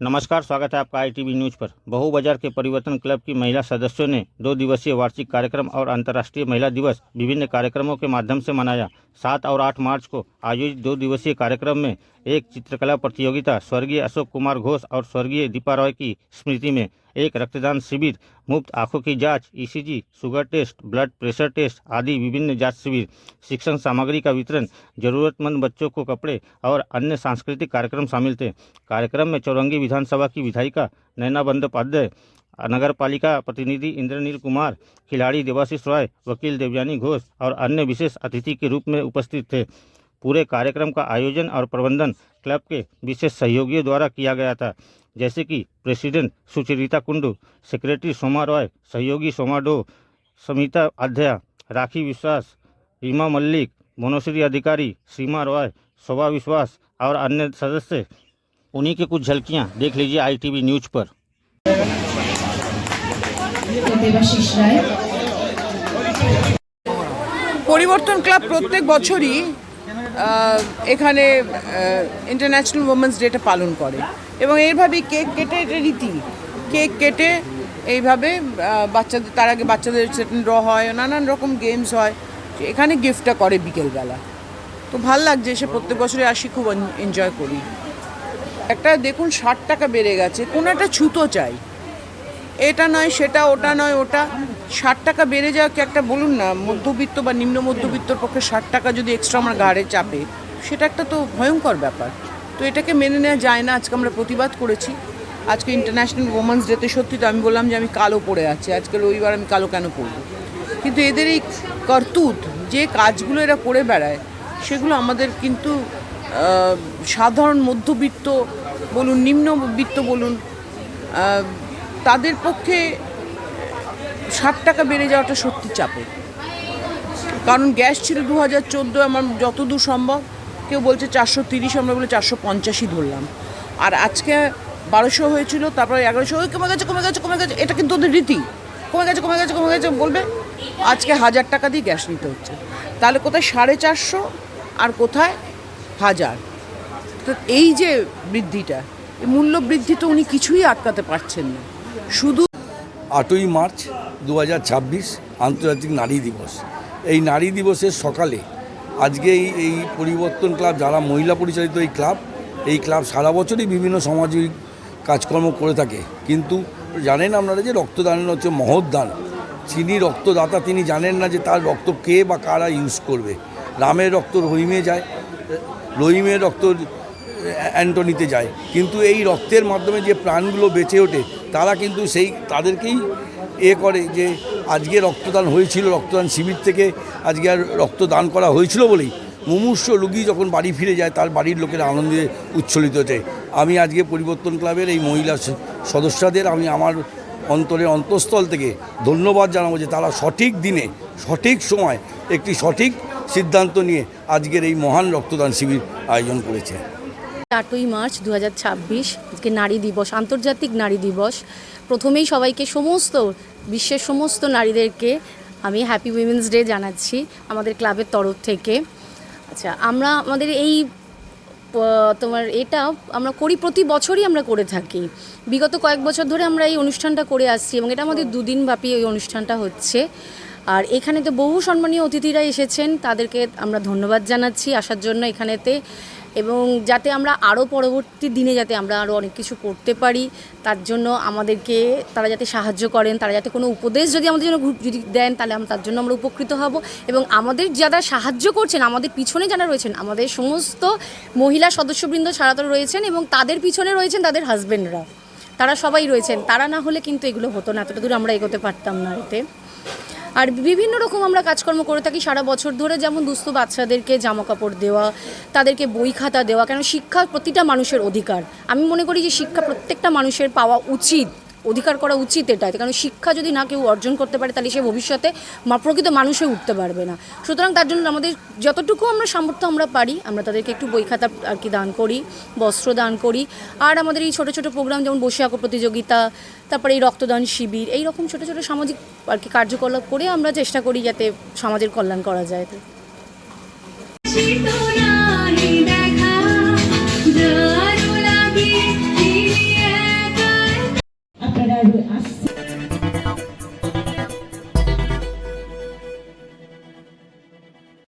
नमस्कार, स्वागत है आपका ITV न्यूज़ पर। बहू बाजार के परिवर्तन क्लब की महिला सदस्यों ने 2 दिवसीय वार्षिक कार्यक्रम और अंतर्राष्ट्रीय महिला दिवस विभिन्न कार्यक्रमों के माध्यम से मनाया। 7 और 8 मार्च को आयोजित 2 दिवसीय कार्यक्रम में एक चित्रकला प्रतियोगिता, स्वर्गीय अशोक कुमार घोष और स्वर्गीय दीपा रॉय की स्मृति में एक रक्तदान शिविर, मुफ्त आंखों की जांच, ECG, sugar test, blood pressure test आदि विभिन्न जांच शिविर, शिक्षण सामग्री का वितरण, जरूरतमंद बच्चों को कपड़े और अन्य सांस्कृतिक कार्यक्रम शामिल थे। कार्यक्रम में चौरंगी विधानसभा की विधायिका नैना बंदोपाध्याय, नगर पालिका प्रतिनिधि इंद्रनील कुमार, खिलाड़ी देवाशीष रॉय, वकील देवयानी घोष और अन्य विशेष अतिथि के रूप में उपस्थित थे। पूरे कार्यक्रम का आयोजन और प्रबंधन क्लब के विशेष सहयोगियों द्वारा किया गया था, जैसे कि प्रेसिडेंट सुचरिता कुंडू, सेक्रेटरी सोमा रॉय, सहयोगी सोमा डो, समिता अध्या, राखी विश्वास, रीमा मल्लिक, मनोश्री अधिकारी, सीमा रॉय, शोभा विश्वास और अन्य सदस्य। उन्हीं की कुछ झलकियां देख लीजिए ITV न्यूज़ पर। পরিবর্তন ক্লাব প্রত্যেক বছরই এখানে ইন্টারন্যাশনাল ওমেন্স ডেটা পালন করে এবং এইভাবেই কেক কেটে, এটা রীতি, কেক কেটে এইভাবে বাচ্চাদের, তার আগে বাচ্চাদের সেটা ড্র হয়, নানান রকম গেমস হয়, এখানে গিফটটা করে বিকেলবেলা। তো ভাল লাগছে, এসে প্রত্যেক বছরই আসি, খুব এনজয় করি। একটা দেখুন 60 টাকা বেড়ে গেছে, কোনো একটা ছুতো চাই, এটা নয় সেটা, ওটা নয় ওটা। 60 টাকা বেড়ে যাওয়া কি একটা, বলুন না, মধ্যবিত্ত বা নিম্ন মধ্যবিত্তর পক্ষে 60 টাকা যদি এক্সট্রা আমার ঘাড়ে চাপে, সেটা একটা তো ভয়ঙ্কর ব্যাপার। তো এটাকে মেনে নেওয়া যায় না। আজকে আমরা প্রতিবাদ করেছি। আজকে ইন্টারন্যাশনাল ওমেন্স ডেতে সত্যি তো আমি বললাম যে আমি কালো পরে আছি, আজকে রবিবার, আমি কালো কেন পরবো? কিন্তু এদের এই করতুত, যে কাজগুলো এরা করে বেড়ায়, সেগুলো আমাদের কিন্তু সাধারণ মধ্যবিত্ত বলুন, নিম্নবিত্ত বলুন, তাদের পক্ষে 60 টাকা বেড়ে যাওয়াটা সত্যি চাপে। কারণ গ্যাস ছিল 2014, আমার যতদূর সম্ভব, কেউ বলছে 430, আমরা বলে 450ই ধরলাম। আর আজকে 1200 হয়েছিল, তারপরে 1100, ওই কমে গেছে কমে গেছে কমে গেছে, এটা কিন্তু ওদের রীতি, কমে গেছে কমে গেছে কমে গেছে বলবে। আজকে 1000 টাকা দিয়ে গ্যাস নিতে হচ্ছে, তাহলে কোথায় 450 আর কোথায় 1000। তো এই যে বৃদ্ধিটা, এই মূল্য বৃদ্ধি তো উনি কিছুই আটকাতে পারছেন না। শুধু 8ই মার্চ 2026 আন্তর্জাতিক নারী দিবস। এই নারী দিবসের সকালে আজকে এই পরিবর্তন ক্লাব, যারা মহিলা পরিচালিত এই ক্লাব সারা বছরই বিভিন্ন সামাজিক কাজকর্ম করে থাকে। কিন্তু জানেন আপনারা যে রক্তদান হচ্ছে মহৎ দান। যিনি রক্তদাতা তিনি জানেন না যে তার রক্ত কে বা কারা ইউজ করবে। রামের রক্ত রহিমে যায়, রহিমের রক্ত অ্যান্টনিতে যায়, কিন্তু এই রক্তের মাধ্যমে যে প্রাণগুলো বেঁচে ওঠে, তারা কিন্তু তাদেরকেই করে যে আজকে রক্তদান হয়েছিল, রক্তদান শিবির থেকে আজকে আর রক্তদান করা হয়েছিল বলেই মুমূর্ষ রোগী যখন বাড়ি ফিরে যায়, তার বাড়ির লোকেরা আনন্দে উচ্ছ্বলিত হচ্ছে। আমি আজকে পরিবর্তন ক্লাবের এই মহিলা সদস্যদের আমি আমার অন্তরের অন্তঃস্থল থেকে ধন্যবাদ জানাবো যে তারা সঠিক দিনে সঠিক সময় একটি সঠিক সিদ্ধান্ত নিয়ে আজকের এই মহান রক্তদান শিবির আয়োজন করেছে। 8ই মার্চ 2026 আজকে নারী দিবস, আন্তর্জাতিক নারী দিবস। প্রথমেই সবাইকে, সমস্ত বিশ্বের সমস্ত নারীদেরকে আমি হ্যাপি উইমেন্স ডে জানাচ্ছি আমাদের ক্লাবের তরফ থেকে। আচ্ছা, আমরা আমাদের এই এটা আমরা করি, প্রতি বছরই আমরা করে থাকি। বিগত কয়েক বছর ধরে আমরা এই অনুষ্ঠানটা করে আসছি এবং এটা আমাদের 2 দিন ব্যাপী এই অনুষ্ঠানটা হচ্ছে। আর এখানে তো বহু সম্মানীয় অতিথিরা এসেছেন, তাদেরকে আমরা ধন্যবাদ জানাচ্ছি আসার জন্য এখানেতে, এবং যাতে আমরা আরও পরবর্তী দিনে যাতে আমরা আরও অনেক কিছু করতে পারি, তার জন্য আমাদেরকে তারা যাতে সাহায্য করেন, তারা যাতে কোনো উপদেশ যদি আমাদের জন্য যদি দেন, তাহলে তার জন্য আমরা উপকৃত হব। এবং আমাদের যারা সাহায্য করছেন, আমাদের পিছনে যারা রয়েছেন, আমাদের সমস্ত মহিলা সদস্যবৃন্দ ছাড়া তো রয়েছেন, এবং তাদের পিছনে রয়েছেন তাদের হাজব্যান্ডরা, তারা সবাই রয়েছেন। তারা না হলে কিন্তু এগুলো হতো না, এতটা দূর আমরা এগোতে পারতাম না এতে। আর বিভিন্ন রকম আমরা কাজকর্ম করে থাকি সারা বছর ধরে, যেমন দুস্থ বাচ্চাদেরকে জামা কাপড় দেওয়া, তাদেরকে বই খাতা দেওয়া। কেন শিক্ষা প্রতিটা মানুষের অধিকার। আমি মনে করি যে শিক্ষা প্রত্যেকটা মানুষের পাওয়া উচিত, অধিকার করা উচিত এটাই। কারণ শিক্ষা যদি না কেউ অর্জন করতে পারে, তাহলে সে ভবিষ্যতে প্রকৃত মানুষ হয়ে উঠতে পারবে না। সুতরাং তার জন্য আমাদের যতটুকু আমরা সামর্থ্য আমরা পারি, আমরা তাদেরকে একটু বই খাতা আর কি দান করি, বস্ত্র দান করি। আর আমাদের এই ছোটো ছোটো প্রোগ্রাম, যেমন বসে আঁকো প্রতিযোগিতা, তারপরে এই রক্তদান শিবির, এই রকম ছোটো ছোটো সামাজিক আর কি কার্যকলাপ করে আমরা চেষ্টা করি যাতে সমাজের কল্যাণ করা যায়।